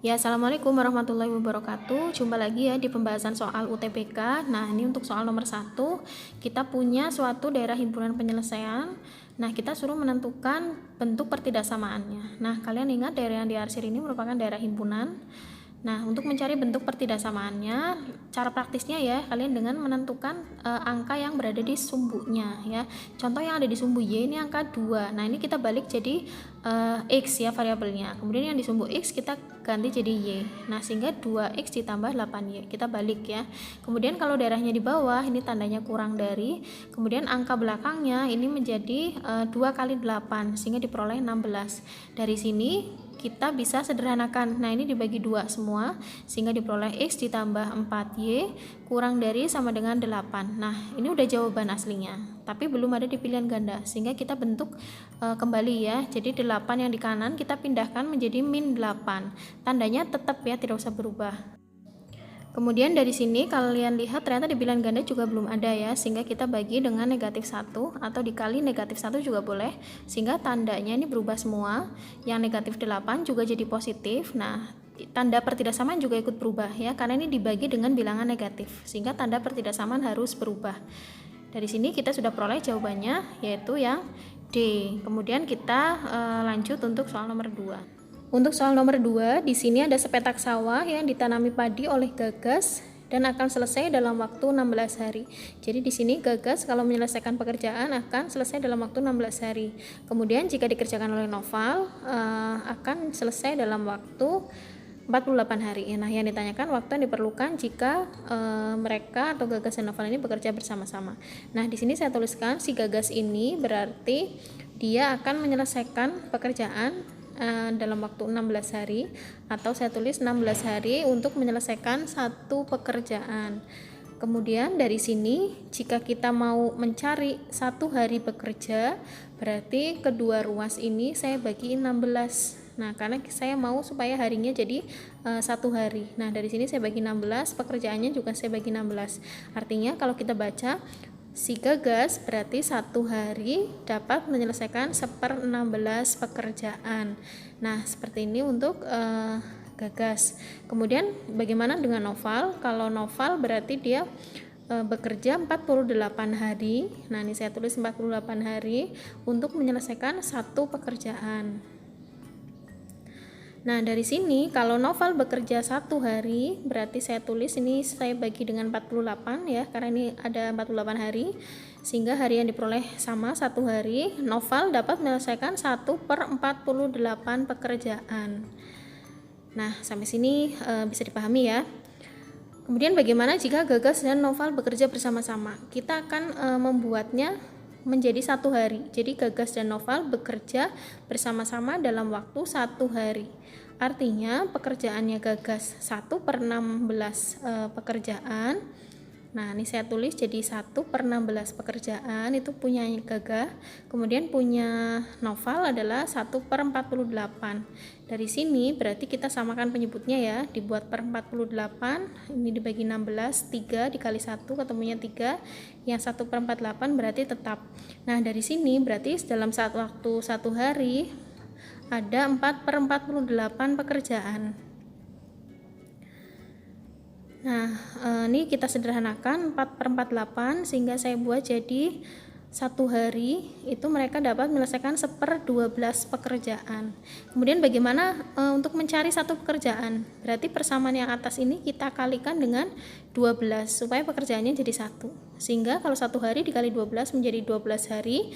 Ya, Assalamualaikum warahmatullahi wabarakatuh. Jumpa lagi ya di pembahasan soal UTBK. Nah, ini untuk soal nomor 1, kita punya suatu daerah himpunan penyelesaian. Nah, kita suruh menentukan bentuk pertidaksamaannya. Nah, kalian ingat daerah yang diarsir ini merupakan daerah himpunan. Nah, untuk mencari bentuk pertidaksamaannya, cara praktisnya ya, kalian dengan menentukan angka yang berada di sumbunya ya. Contoh yang ada di sumbu Y ini angka 2. Nah, ini kita balik jadi X ya variabelnya. Kemudian yang di sumbu X kita ganti jadi Y. Nah, sehingga 2X ditambah 8Y. Kita balik ya. Kemudian kalau daerahnya di bawah, ini tandanya kurang dari. Kemudian angka belakangnya ini menjadi 2 kali 8, sehingga diperoleh 16. Dari sini kita bisa sederhanakan. Nah, ini dibagi 2 semua sehingga diperoleh X ditambah 4Y kurang dari sama dengan 8. Nah, ini udah jawaban aslinya, tapi belum ada di pilihan ganda, sehingga kita bentuk kembali ya. Jadi 8 yang di kanan kita pindahkan menjadi min 8. Tandanya tetap ya, tidak usah berubah. Kemudian dari sini kalian lihat ternyata di pilihan ganda juga belum ada ya, sehingga kita bagi dengan negatif 1 atau dikali negatif 1 juga boleh, sehingga tandanya ini berubah semua. Yang negatif 8 juga jadi positif. Nah, tanda pertidaksamaan juga ikut berubah ya, karena ini dibagi dengan bilangan negatif, sehingga tanda pertidaksamaan harus berubah. Dari sini kita sudah peroleh jawabannya, yaitu yang D. Kemudian kita lanjut untuk soal nomor 2. Untuk soal nomor 2, di sini ada sepetak sawah yang ditanami padi oleh Gagas dan akan selesai dalam waktu 16 hari. Jadi di sini Gagas kalau menyelesaikan pekerjaan akan selesai dalam waktu 16 hari. Kemudian jika dikerjakan oleh Noval akan selesai dalam waktu 48 hari. Nah, yang ditanyakan waktu yang diperlukan jika mereka atau Gagas dan Noval ini bekerja bersama-sama. Nah, di sini saya tuliskan si Gagas ini berarti dia akan menyelesaikan pekerjaan dalam waktu 16 hari, atau saya tulis 16 hari untuk menyelesaikan satu pekerjaan. Kemudian dari sini jika kita mau mencari satu hari bekerja, berarti kedua ruas ini saya bagi 16. Nah, karena saya mau supaya harinya jadi satu hari. Nah, dari sini saya bagi 16, pekerjaannya juga saya bagi 16. Artinya kalau kita baca, si Gagas berarti satu hari dapat menyelesaikan 1/16 pekerjaan. Nah, seperti ini untuk Gagas. Kemudian bagaimana dengan Noval? Kalau Noval berarti dia bekerja 48 hari. Nah, ini saya tulis 48 hari untuk menyelesaikan satu pekerjaan. Nah, dari sini kalau Noval bekerja satu hari, berarti saya tulis ini saya bagi dengan 48 ya, karena ini ada 48 hari, sehingga hari yang diperoleh sama satu hari. Noval dapat menyelesaikan 1/48 pekerjaan. Nah, sampai sini bisa dipahami ya. Kemudian bagaimana jika Gagas dan Noval bekerja bersama-sama? Kita akan membuatnya menjadi satu hari. Jadi Gagas dan Noval bekerja bersama-sama dalam waktu satu hari. Artinya pekerjaannya Gagas 1/16 pekerjaan. Nah, ini saya tulis jadi 1/16 pekerjaan itu punya Gagas. Kemudian punya Noval adalah 1/48. Dari sini berarti kita samakan penyebutnya ya, dibuat per 48, ini dibagi 16, 3 dikali 1 ketemunya 3, yang 1/48 berarti tetap. Nah, dari sini berarti dalam waktu satu hari ada 4/48 pekerjaan. Nah, ini kita sederhanakan 4/48 sehingga saya buat jadi satu hari itu mereka dapat menyelesaikan 1/12 pekerjaan. Kemudian bagaimana untuk mencari satu pekerjaan? Berarti persamaan yang atas ini kita kalikan dengan 12 supaya pekerjaannya jadi satu. Sehingga kalau satu hari dikali 12 menjadi 12 hari,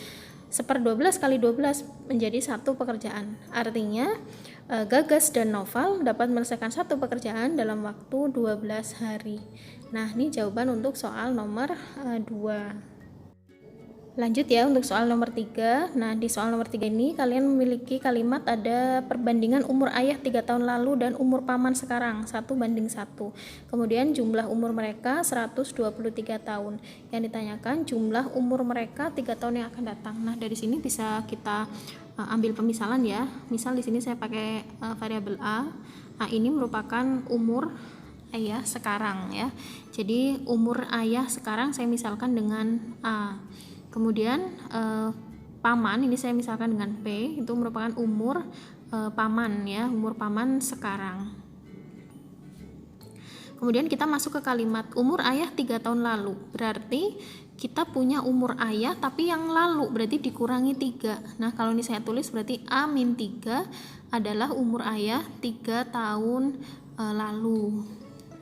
1/12 kali 12 menjadi satu pekerjaan. Artinya Gagas dan Noval dapat menyelesaikan satu pekerjaan dalam waktu 12 hari. Nah, ini jawaban untuk soal nomor 2. Lanjut ya untuk soal nomor 3. Nah, di soal nomor 3 ini kalian memiliki kalimat ada perbandingan umur ayah 3 tahun lalu dan umur paman sekarang 1:1. Kemudian jumlah umur mereka 123 tahun. Yang ditanyakan jumlah umur mereka 3 tahun yang akan datang. Nah, dari sini bisa kita ambil pemisalan ya. Misal di sini saya pakai variabel A. A ini merupakan umur ayah sekarang ya. Jadi umur ayah sekarang saya misalkan dengan A. Kemudian paman ini saya misalkan dengan P, itu merupakan umur paman ya, umur paman sekarang. Kemudian kita masuk ke kalimat umur ayah 3 tahun lalu. Berarti kita punya umur ayah tapi yang lalu, berarti dikurangi 3. Nah, kalau ini saya tulis berarti A-3 adalah umur ayah 3 tahun lalu.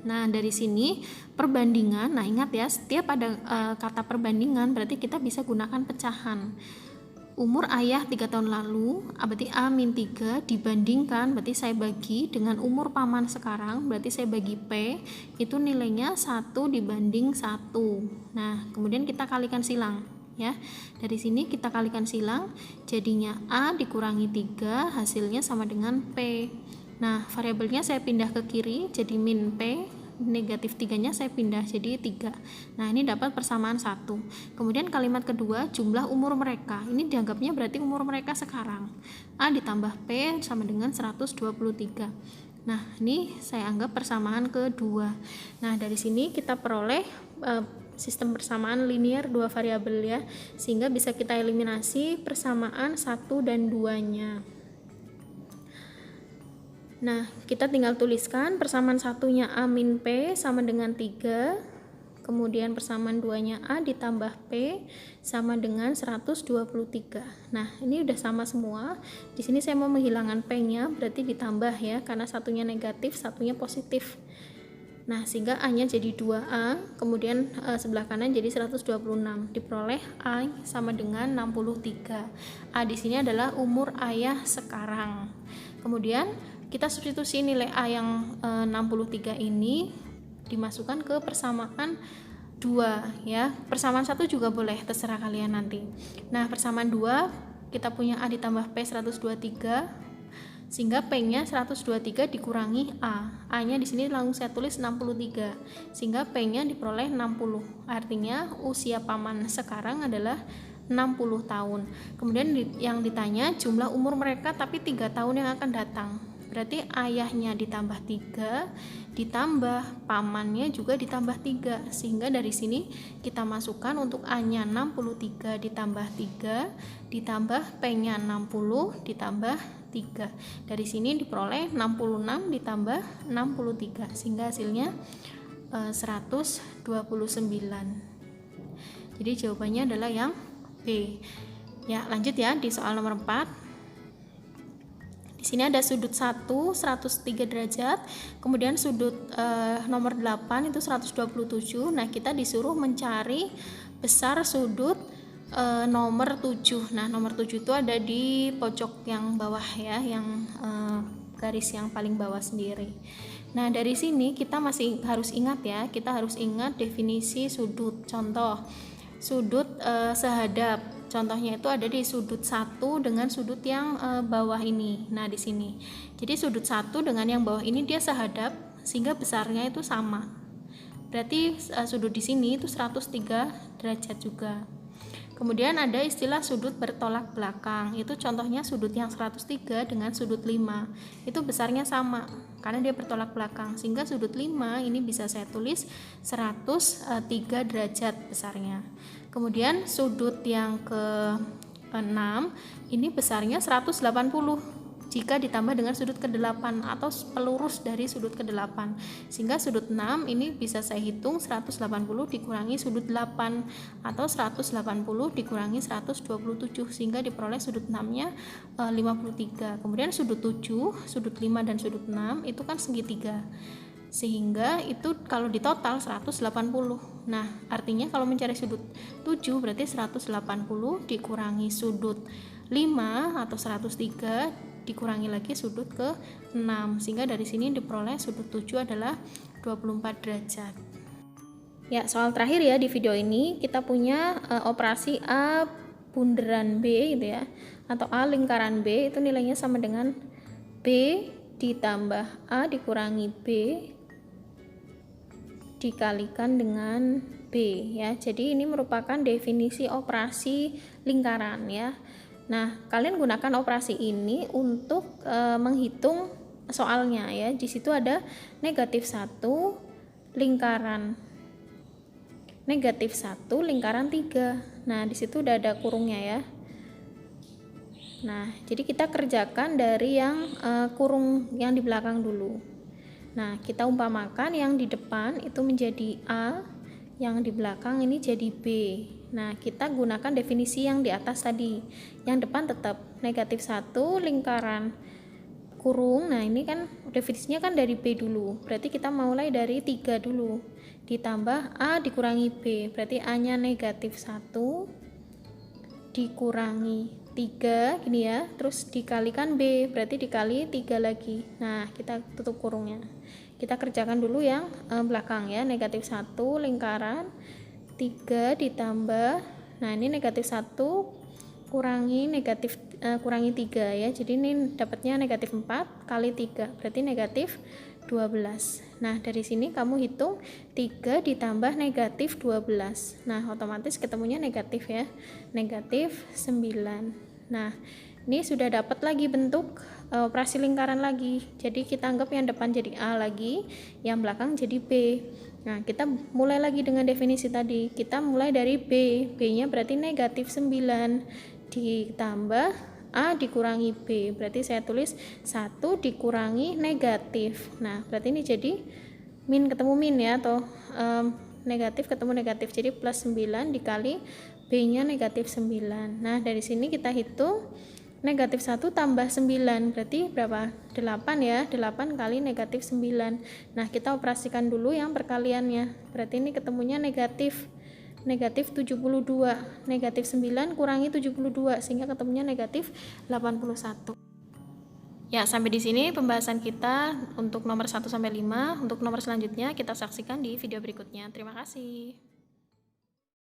Nah, dari sini perbandingan, nah ingat ya, setiap ada kata perbandingan berarti kita bisa gunakan pecahan. Umur ayah 3 tahun lalu, berarti A-3 dibandingkan, berarti saya bagi dengan umur paman sekarang, berarti saya bagi P, itu nilainya 1 dibanding 1. Nah, kemudian kita kalikan silang. Ya, dari sini kita kalikan silang, jadinya A dikurangi 3, hasilnya sama dengan P. Nah, variabelnya saya pindah ke kiri, jadi min P, negatif 3-nya saya pindah jadi 3. Nah, ini dapat persamaan 1. Kemudian kalimat kedua, jumlah umur mereka. Ini dianggapnya berarti umur mereka sekarang. A ditambah P sama dengan 123. Nah, ini saya anggap persamaan kedua. Nah, dari sini kita peroleh sistem persamaan linear dua variabel ya, sehingga bisa kita eliminasi persamaan 1 dan 2-nya. Nah, kita tinggal tuliskan persamaan satunya A min P sama dengan 3, kemudian persamaan 2-nya A ditambah P sama dengan 123. Nah, ini udah sama semua. Di sini saya mau menghilangkan P-nya, berarti ditambah ya, karena satunya negatif, satunya positif. Nah, sehingga A-nya jadi 2A, kemudian sebelah kanan jadi 126. Diperoleh A sama dengan 63. A di sini adalah umur ayah sekarang. Kemudian kita substitusi nilai A yang 63 ini dimasukkan ke persamaan 2 ya. Persamaan 1 juga boleh, terserah kalian nanti. Nah, persamaan 2 kita punya A ditambah P 123, sehingga P-nya 123 dikurangi A. A-nya di sini langsung saya tulis 63, sehingga P-nya diperoleh 60. Artinya usia paman sekarang adalah 60 tahun. Kemudian yang ditanya jumlah umur mereka tapi 3 tahun yang akan datang. Berarti ayahnya ditambah 3, ditambah pamannya juga ditambah 3, sehingga dari sini kita masukkan untuk A-nya 63 ditambah 3, ditambah P-nya 60 ditambah 3. Dari sini diperoleh 66 ditambah 63, sehingga hasilnya 129. Jadi jawabannya adalah yang B. Ya, lanjut ya di soal nomor 4. Di sini ada sudut 1 103 derajat, kemudian sudut nomor 8 itu 127. Nah, kita disuruh mencari besar sudut nomor 7. Nah, nomor 7 itu ada di pojok yang bawah ya, yang garis yang paling bawah sendiri. Nah, dari sini kita masih harus ingat ya, kita harus ingat definisi sudut. Contoh, sudut sehadap. Contohnya itu ada di sudut 1 dengan sudut yang bawah ini. Nah, di sini. Jadi sudut 1 dengan yang bawah ini dia sehadap, sehingga besarnya itu sama. Berarti sudut di sini itu 103 derajat juga. Kemudian ada istilah sudut bertolak belakang. Itu contohnya sudut yang 103 dengan sudut 5. Itu besarnya sama karena dia bertolak belakang. Sehingga sudut 5 ini bisa saya tulis 103 derajat besarnya. Kemudian sudut yang ke-6 ini besarnya 180 jika ditambah dengan sudut ke-8 atau pelurus dari sudut ke-8. Sehingga sudut 6 ini bisa saya hitung 180 dikurangi sudut 8 atau 180 dikurangi 127, sehingga diperoleh sudut 6-nya 53. Kemudian sudut 7, sudut 5 dan sudut 6 itu kan segitiga. Sehingga itu kalau ditotal 180. Nah, artinya kalau mencari sudut 7 berarti 180 dikurangi sudut 5 atau 103 dikurangi lagi sudut ke-6, sehingga dari sini diperoleh sudut 7 adalah 24 derajat. Ya, soal terakhir ya di video ini kita punya operasi A bunderan B gitu ya, atau A lingkaran B itu nilainya sama dengan B ditambah A dikurangi B dikalikan dengan B ya. Jadi ini merupakan definisi operasi lingkaran ya. Nah, kalian gunakan operasi ini untuk menghitung soalnya ya. Di situ ada negatif 1 lingkaran negatif 1 lingkaran 3. Nah, di situ udah ada kurungnya ya. Nah, jadi kita kerjakan dari yang kurung yang di belakang dulu. Nah, kita umpamakan yang di depan itu menjadi A, yang di belakang ini jadi B. Nah, kita gunakan definisi yang di atas tadi. Yang depan tetap negatif 1 lingkaran kurung. Nah, ini kan definisinya kan dari B dulu. Berarti kita mulai dari 3 dulu. Ditambah A dikurangi B. Berarti A-nya negatif 1 dikurangi 3 gini ya, terus dikalikan B, berarti dikali 3 lagi. Nah, kita tutup kurungnya. Kita kerjakan dulu yang belakang ya, negatif 1 lingkaran 3 ditambah, nah ini negatif 1 kurangi negatif kurangi 3 ya, jadi ini dapatnya negatif 4 kali 3, berarti negatif 12. Nah, dari sini kamu hitung 3 ditambah negatif 12. Nah, otomatis ketemunya negatif ya. Negatif 9. Nah, ini sudah dapat lagi bentuk operasi lingkaran lagi. Jadi kita anggap yang depan jadi A lagi, yang belakang jadi B. Nah, kita mulai lagi dengan definisi tadi. Kita mulai dari B. B-nya berarti negatif 9 ditambah A dikurangi B, berarti saya tulis 1 dikurangi negatif. Nah, berarti ini jadi min ketemu min ya, atau negatif ketemu negatif, jadi plus 9 dikali B nya negatif 9. Nah, dari sini kita hitung negatif 1 tambah 9 berarti berapa? 8 ya, 8 kali negatif 9. Nah, kita operasikan dulu yang perkaliannya, berarti ini ketemunya negatif 72, negatif 9 kurangi 72 sehingga ketemunya negatif 81. Ya, sampai di sini pembahasan kita untuk nomor 1 sampai 5. Untuk nomor selanjutnya kita saksikan di video berikutnya. Terima kasih.